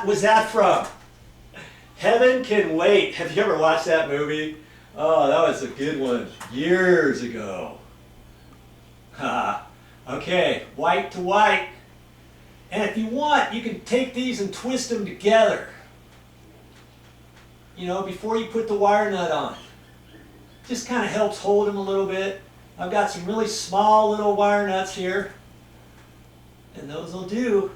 was that from? Heaven Can Wait. Have you ever watched that movie? Oh, that was a good one. Years ago. Okay, white to white. And if you want, you can take these and twist them together. You know, before you put the wire nut on. Just kind of helps hold them a little bit. I've got some really small little wire nuts here. And those will do.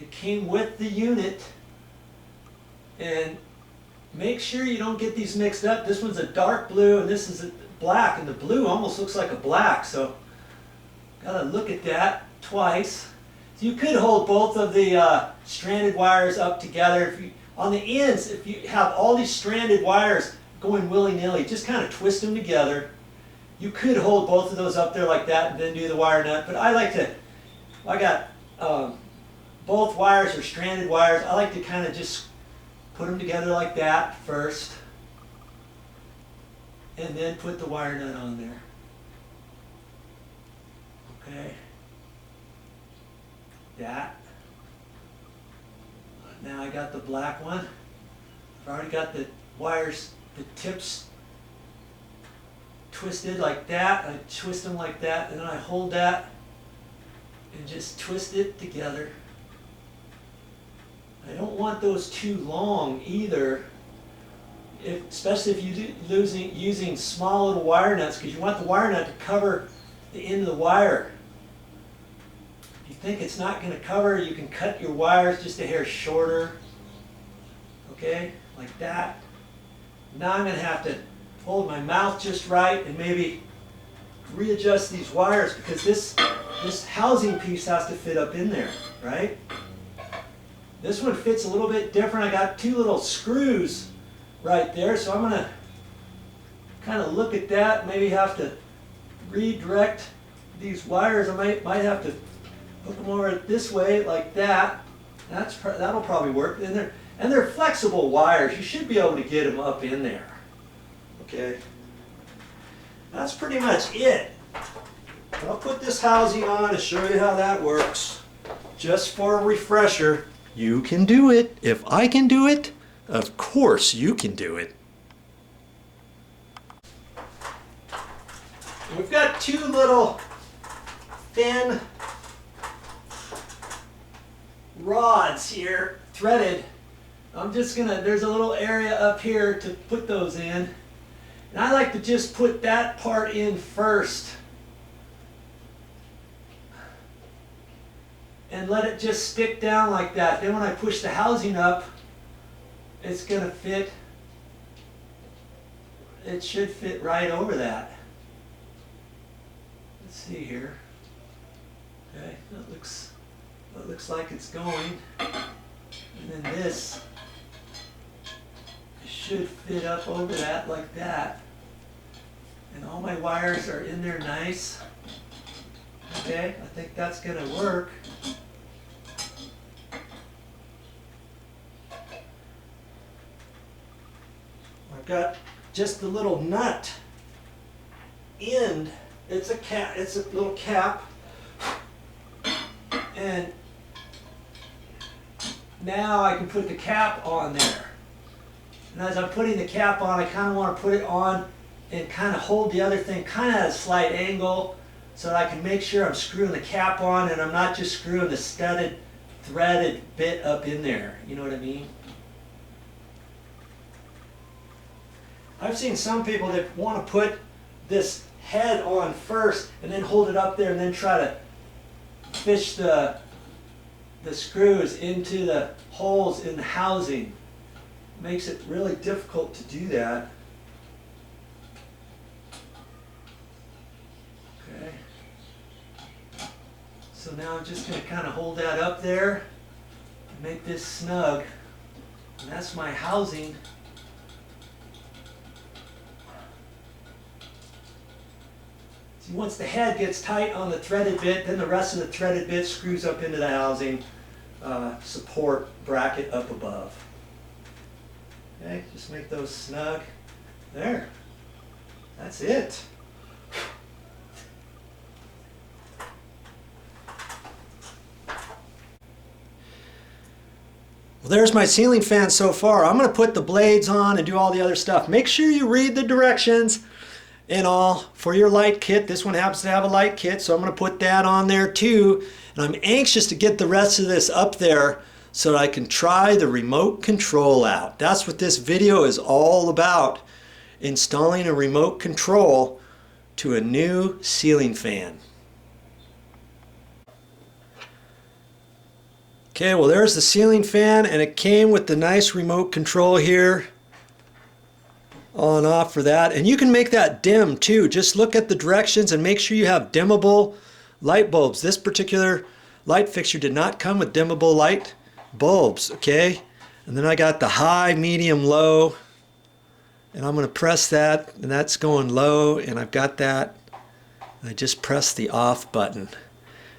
It came with the unit. And make sure you don't get these mixed up. This one's a dark blue and this is a black. And the blue almost looks like a black. So, gotta look at that twice. So you could hold both of the stranded wires up together. If you, on the ends, if you have all these stranded wires going willy-nilly, just kind of twist them together. You could hold both of those up there like that and then do the wire nut. But I like to, I got both wires are stranded wires. I like to kind of just put them together like that first. And then put the wire nut on there. Okay. That. Now I got the black one. I've already got the wires, the tips twisted like that. I twist them like that, and then I hold that and just twist it together. I don't want those too long either, especially if you're using small little wire nuts, because you want the wire nut to cover the end of the wire. If you think it's not going to cover, you can cut your wires just a hair shorter. Okay, like that. Now I'm going to have to hold my mouth just right and maybe readjust these wires, because this housing piece has to fit up in there, right? This one fits a little bit different. I got two little screws right there, so I'm going to kind of look at that, maybe have to redirect these wires. I might have to hook them over this way like that. That'll probably work. And they're flexible wires. You should be able to get them up in there. Okay. That's pretty much it. I'll put this housing on and show you how that works. Just for a refresher, you can do it. If I can do it, of course you can do it. We've got two little thin rods here, threaded. I'm just gonna, there's a little area up here to put those in. And I like to just put that part in first. And let it just stick down like that. Then when I push the housing up, it's gonna fit. It should fit right over that. Let's see here. Okay, that looks like it's going. And then this should fit up over that like that. And all my wires are in there nice. Okay, I think that's gonna work. I've got just the little nut end. It's a cap. It's a little cap. And now I can put the cap on there. And as I'm putting the cap on, I kind of want to put it on and kind of hold the other thing kind of at a slight angle so that I can make sure I'm screwing the cap on and I'm not just screwing the studded, threaded bit up in there. You know what I mean? I've seen some people that want to put this head on first and then hold it up there and then try to fish the screws into the holes in the housing. It makes it really difficult to do that. Okay. So now I'm just going to kind of hold that up there and make this snug. And that's my housing. See, once the head gets tight on the threaded bit, then the rest of the threaded bit screws up into the housing support bracket up above. Okay, just make those snug. There. That's it. Well, there's my ceiling fan so far. I'm going to put the blades on and do all the other stuff. Make sure you read the directions and all for your light kit. This one happens to have a light kit, so I'm going to put that on there too. And I'm anxious to get the rest of this up there so that I can try the remote control out. That's what this video is all about. Installing a remote control to a new ceiling fan. Okay, well there's the ceiling fan, and it came with the nice remote control here. On and off for that. And you can make that dim too. Just look at the directions and make sure you have dimmable light bulbs. This particular light fixture did not come with dimmable light bulbs, okay? And then I got the high, medium, low. And I'm going to press that, and that's going low, and I've got that. And I just press the off button.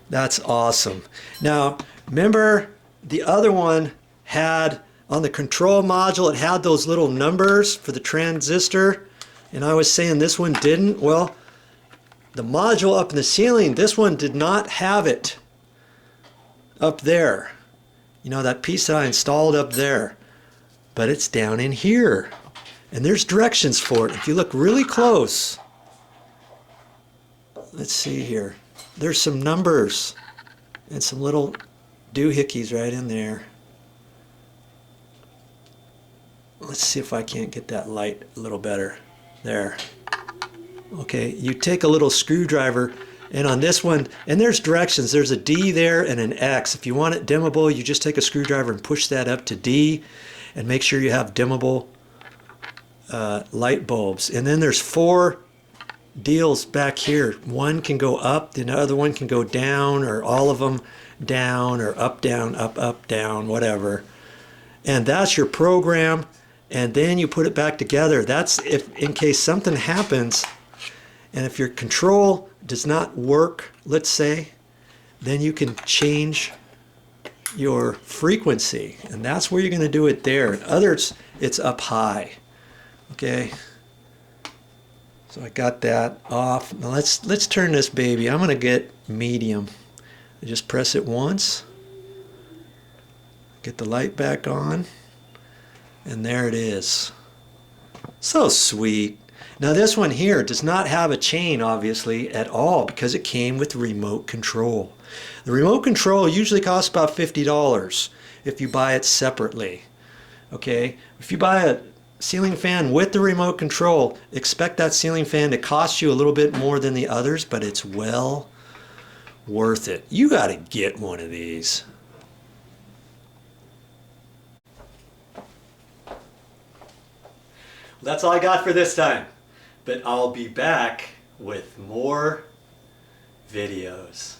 That's awesome. Now, remember the other one had, on the control module, it had those little numbers for the transistor, and I was saying this one didn't. Well, the module up in the ceiling, this one did not have it up there. You know, that piece that I installed up there. But it's down in here. And there's directions for it. If you look really close, let's see here. There's some numbers and some little doohickeys right in there. Let's see if I can't get that light a little better. There. Okay, you take a little screwdriver, and on this one, and there's directions. There's a D there and an X. If you want it dimmable, you just take a screwdriver and push that up to D, and make sure you have dimmable light bulbs. And then there's 4 deals back here. One can go up, the other one can go down, or all of them down, or up, down, whatever. And that's your program. And then you put it back together. That's if in case something happens, and if your control does not work, let's say, then you can change your frequency, and that's where you're going to do it there. In others, it's up high. Okay, so I got that off. Now let's turn this baby. I'm going to get medium. I just press it once, get the light back on, and there it is. So sweet. Now this one here does not have a chain, obviously, at all, because it came with remote control. The remote control usually costs about $50 if you buy it separately. Okay, if you buy a ceiling fan with the remote control, expect that ceiling fan to cost you a little bit more than the others, but it's well worth it. You got to get one of these. That's all I got for this time, but I'll be back with more videos.